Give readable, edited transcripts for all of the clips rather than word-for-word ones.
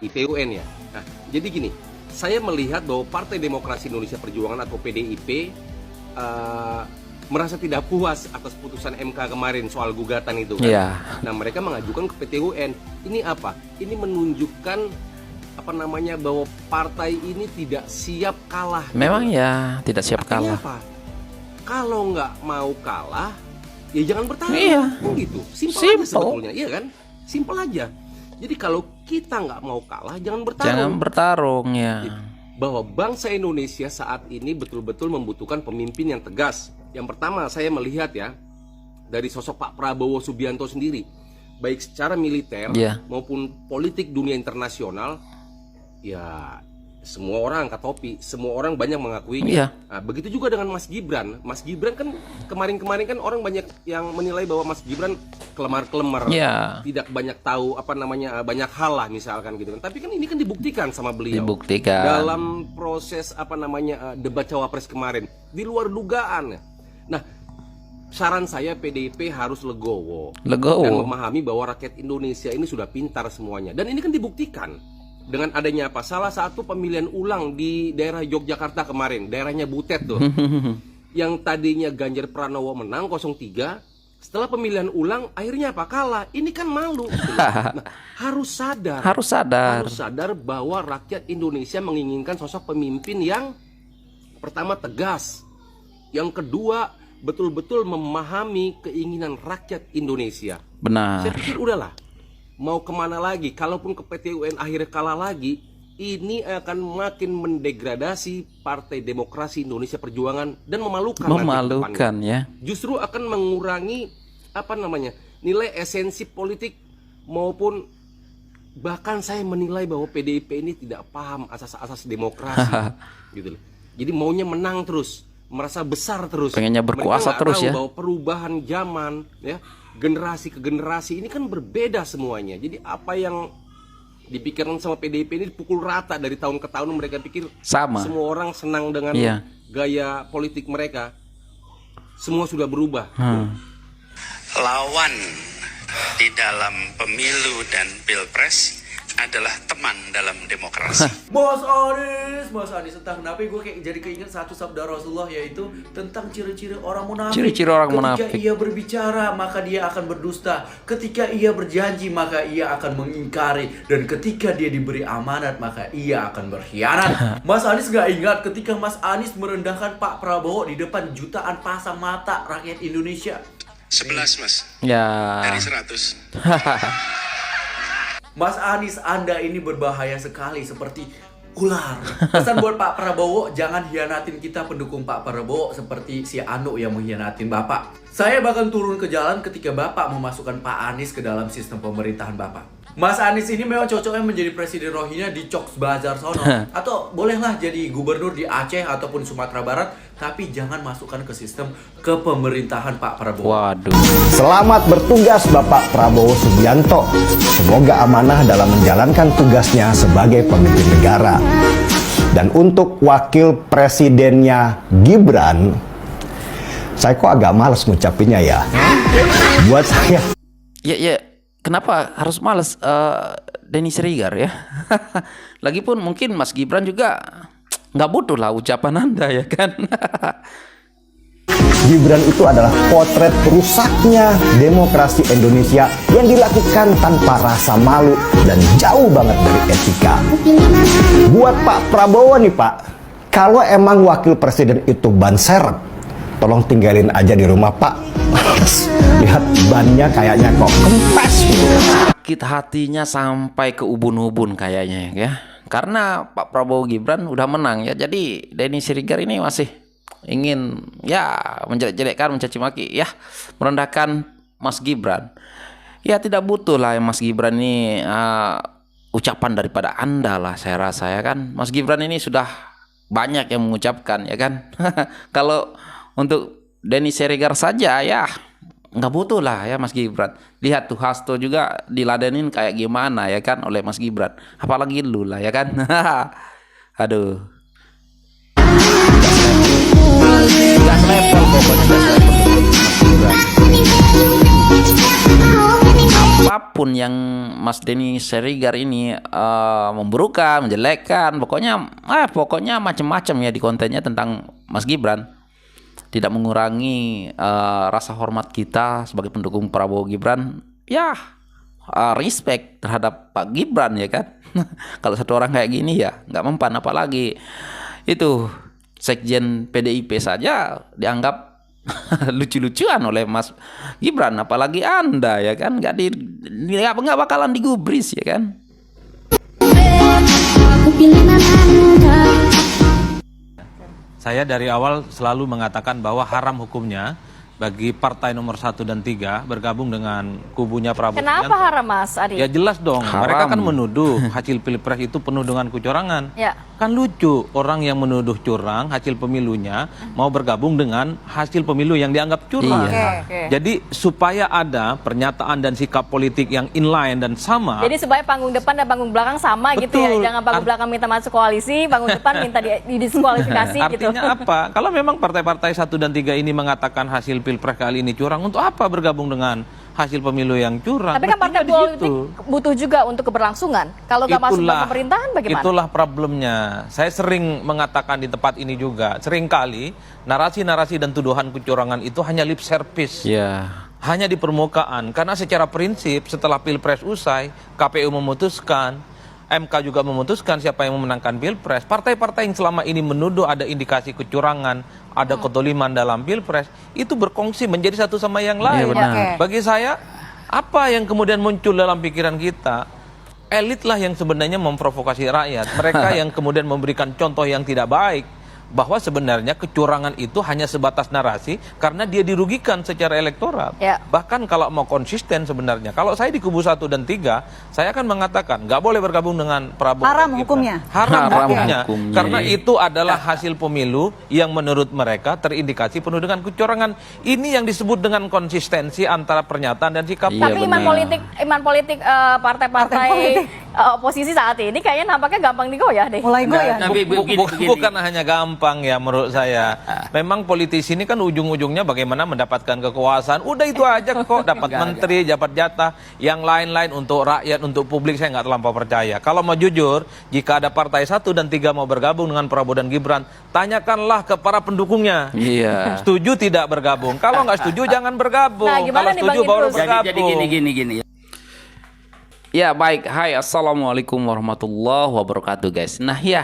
IPUN ya. Nah, jadi gini, saya melihat bahwa Partai Demokrasi Indonesia Perjuangan atau PDIP merasa tidak puas atas putusan MK kemarin soal gugatan itu kan. Iya. Nah, mereka mengajukan ke PT UN. Ini apa? Ini menunjukkan bahwa partai ini tidak siap kalah. Memang ya tidak siap Artinya kalah. apa? Kalau nggak mau kalah, ya jangan bertarung. Iya. Kan gitu. Simpel aja sebetulnya, iya kan? Simpel aja. Jadi kalau kita nggak mau kalah, jangan bertarung. Jangan bertarung ya. Bahwa bangsa Indonesia saat ini betul-betul membutuhkan pemimpin yang tegas. Yang pertama saya melihat ya, dari sosok Pak Prabowo Subianto sendiri, baik secara militer maupun politik dunia internasional, ya semua orang angkat topi, semua orang banyak mengakuinya. Nah, begitu juga dengan Mas Gibran. Mas Gibran kan kemarin-kemarin kan orang banyak yang menilai bahwa Mas Gibran kelemar-kelemar, tidak banyak tahu banyak hal lah misalkan gitu kan. Tapi kan ini kan dibuktikan sama beliau. Dalam proses debat cawapres kemarin, di luar dugaan. Nah, saran saya PDIP harus legowo dan memahami bahwa rakyat Indonesia ini sudah pintar semuanya. Dan ini kan dibuktikan dengan adanya apa? Salah satu pemilihan ulang di daerah Yogyakarta kemarin, daerahnya Butet tuh. Yang tadinya Ganjar Pranowo menang 03, setelah pemilihan ulang akhirnya apa? Kalah. Ini kan malu gitu. Nah, harus sadar bahwa rakyat Indonesia menginginkan sosok pemimpin yang pertama tegas, yang kedua betul-betul memahami keinginan rakyat Indonesia. Benar. Saya pikir udahlah, mau kemana lagi? Kalaupun ke PT UN akhirnya kalah lagi, ini akan makin mendegradasi Partai Demokrasi Indonesia Perjuangan dan memalukan ya. Justru akan mengurangi nilai esensi politik, maupun bahkan saya menilai bahwa PDIP ini tidak paham asas-asas demokrasi gitu loh. Jadi maunya menang terus, merasa besar terus, pengennya berkuasa terus ya. Bahwa perubahan zaman ya, generasi ke generasi ini kan berbeda semuanya. Jadi apa yang dipikirkan sama PDIP ini pukul rata dari tahun ke tahun. Mereka pikir sama, semua orang senang dengan gaya politik mereka. Semua sudah berubah. Lawan di dalam pemilu dan pilpres adalah teman dalam demokrasi. Mas Anies, entah kenapa gue kayak jadi keinget satu sabda Rasulullah, yaitu tentang ciri-ciri orang munafik. Ketika ia berbicara, maka dia akan berdusta. Ketika ia berjanji, maka ia akan mengingkari. Dan ketika dia diberi amanat, maka ia akan berkhianat. Mas Anies gak ingat ketika Mas Anies merendahkan Pak Prabowo di depan jutaan pasang mata rakyat Indonesia? 11 mas. Ya. Dari 100. Mas Anies, Anda ini berbahaya sekali, seperti ular. Pesan buat Pak Prabowo, jangan hianatin kita pendukung Pak Prabowo seperti si Anu yang mengkhianatin Bapak. Saya bahkan turun ke jalan ketika Bapak memasukkan Pak Anies ke dalam sistem pemerintahan Bapak. Mas Anies ini memang cocoknya menjadi presiden Rohingya di Cox Bazar sono. Atau bolehlah jadi gubernur di Aceh ataupun Sumatera Barat, tapi jangan masukkan ke sistem kepemerintahan Pak Prabowo. Waduh. Selamat bertugas Bapak Prabowo Subianto. Semoga amanah dalam menjalankan tugasnya sebagai pemimpin negara. Dan untuk wakil presidennya Gibran, saya kok agak malas ngucapinnya ya. Buat saya. Ya. Kenapa harus males? Denny Srigar ya. Lagipun mungkin Mas Gibran juga nggak butuh lah ucapan Anda ya kan. Gibran itu adalah potret rusaknya demokrasi Indonesia yang dilakukan tanpa rasa malu dan jauh banget dari etika. Buat Pak Prabowo nih Pak, kalau emang wakil presiden itu ban serep, tolong tinggalin aja di rumah Pak. Lihat bannya kayaknya kok kempes. Sakit hatinya sampai ke ubun-ubun kayaknya ya. Karena Pak Prabowo Gibran udah menang ya. Jadi Denny Srigar ini masih ingin ya menjelek-jelekkan, mencaci maki ya, merendahkan Mas Gibran. Ya tidak butuh lah Mas Gibran ini ucapan daripada Anda lah, saya rasa ya kan. Mas Gibran ini sudah banyak yang mengucapkan ya kan. Kalau untuk Denny Srigar saja ya nggak butuh lah ya Mas Gibran. Lihat tuh Hasto juga diladenin kayak gimana ya kan oleh Mas Gibran. Apalagi lu lah ya kan. Aduh. Gas level pokoknya, gas level Mas Gibran. apapun yang Mas Denny Siregar ini memburukan, menjelekkan, pokoknya macam-macam ya di kontennya tentang Mas Gibran, tidak mengurangi rasa hormat kita sebagai pendukung Prabowo Gibran. Ya, respect terhadap Pak Gibran ya kan. Kalau satu orang kayak gini ya nggak mempan, apalagi itu Sekjen PDIP saja dianggap lucu-lucuan oleh Mas Gibran, apalagi Anda ya kan, nggak bakalan digubris ya kan. Saya dari awal selalu mengatakan bahwa haram hukumnya bagi partai nomor 1 dan 3 bergabung dengan kubunya Prabowo. Kenapa haram, Mas Adi? Ya jelas dong, Haram. mereka kan menuduh hasil pilpres itu penuh dengan kecurangan. Ya. Kan lucu, orang yang menuduh curang hasil pemilunya mau bergabung dengan hasil pemilu yang dianggap curang. Iya. Oke. Jadi supaya ada pernyataan dan sikap politik yang inline dan sama. Jadi supaya panggung depan dan panggung belakang sama gitu ya. Betul. Jangan panggung belakang minta masuk koalisi, panggung depan minta didiskualifikasi gitu. Artinya apa? Kalau memang partai-partai 1 dan 3 ini mengatakan hasil pilpres kali ini curang, untuk apa bergabung dengan hasil pemilu yang curang? Tapi kan partai Mestinya di politik situ. butuh juga untuk keberlangsungan. Kalau nggak masuk ke pemerintahan bagaimana? Itulah problemnya. Saya sering mengatakan di tempat ini juga, sering kali narasi-narasi dan tuduhan kecurangan itu hanya lip service. Ya. Hanya di permukaan, karena secara prinsip setelah pilpres usai, KPU memutuskan, MK juga memutuskan siapa yang memenangkan pilpres. Partai-partai yang selama ini menuduh ada indikasi kecurangan, ada ketoliman dalam pilpres, itu berkongsi menjadi satu sama yang lain. Iya, benar. Oke. Bagi saya, apa yang kemudian muncul dalam pikiran kita, elit lah yang sebenarnya memprovokasi rakyat. Mereka yang kemudian memberikan contoh yang tidak baik, bahwa sebenarnya kecurangan itu hanya sebatas narasi karena dia dirugikan secara elektoral. Ya. Bahkan kalau mau konsisten sebenarnya, kalau saya di kubu 1 dan 3, saya akan mengatakan nggak boleh bergabung dengan Prabowo. Haram dan Gibran. hukumnya. Haram Haram hukumnya. hukumnya. Karena itu adalah hasil pemilu yang menurut mereka terindikasi penuh dengan kecurangan. Ini yang disebut dengan konsistensi antara pernyataan dan sikap. Iya, Tapi iman benar. politik partai-partai oposisi saat ini kayaknya nampaknya gampang digoyah deh. Mulai goyah. Tapi begini. Bukan hanya gampang ya menurut saya. Memang politisi ini kan ujung-ujungnya bagaimana mendapatkan kekuasaan. Udah itu aja kok, dapat menteri, dapat jatah. Yang lain-lain untuk rakyat, untuk publik saya nggak terlampau percaya. Kalau mau jujur, jika ada partai 1 dan 3 mau bergabung dengan Prabowo dan Gibran, tanyakanlah ke para pendukungnya. Iya. Setuju tidak bergabung? Kalau nggak setuju jangan bergabung. Nah, gimana Kalau nih, setuju Bang baru Idrus? bergabung. Jadi gini. Ya baik, hai assalamualaikum warahmatullahi wabarakatuh guys. Nah ya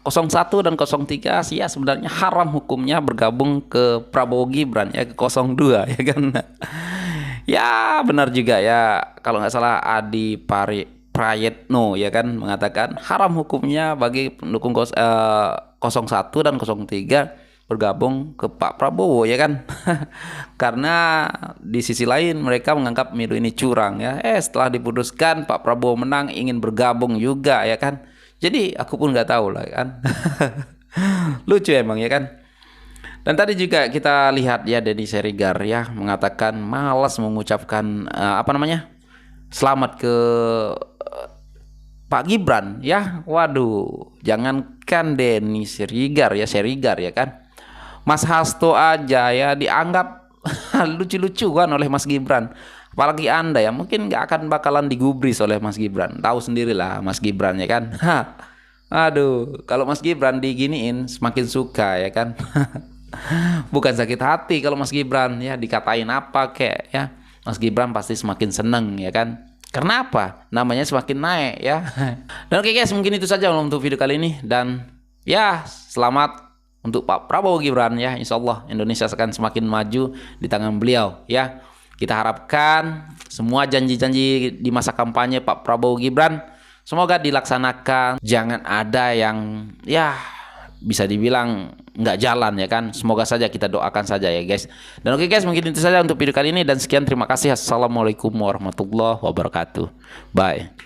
01 dan 03 sih ya sebenarnya haram hukumnya bergabung ke Prabowo Gibran ya, ke 02 ya kan. Ya benar juga ya, kalau nggak salah Adi Prayetno ya kan mengatakan haram hukumnya bagi pendukung 01 dan 03 bergabung ke Pak Prabowo ya kan. Karena di sisi lain mereka menganggap pemilu ini curang ya. Setelah diputuskan Pak Prabowo menang, ingin bergabung juga ya kan. Jadi aku pun nggak tahu lah kan. Lucu emang ya kan. Dan tadi juga kita lihat ya Denny Siregar ya mengatakan malas mengucapkan selamat ke Pak Gibran ya. Waduh, jangankan Denny Siregar ya kan. Mas Hasto aja ya dianggap lucu-lucuan oleh Mas Gibran. Apalagi Anda ya, mungkin nggak akan bakalan digubris oleh Mas Gibran. Tahu sendirilah Mas Gibran ya kan. Aduh, kalau Mas Gibran diginiin semakin suka ya kan. Bukan sakit hati kalau Mas Gibran ya dikatain apa kek ya. Mas Gibran pasti semakin seneng ya kan. Karena apa? Namanya semakin naik ya. Dan oke guys, mungkin itu saja untuk video kali ini. Dan ya, selamat untuk Pak Prabowo Gibran ya. Insya Allah Indonesia akan semakin maju di tangan beliau ya. Kita harapkan semua janji-janji di masa kampanye Pak Prabowo Gibran semoga dilaksanakan. Jangan ada yang ya bisa dibilang nggak jalan ya kan. Semoga saja, kita doakan saja ya guys. Dan oke guys, mungkin itu saja untuk video kali ini. Dan sekian, terima kasih. Assalamualaikum warahmatullahi wabarakatuh. Bye.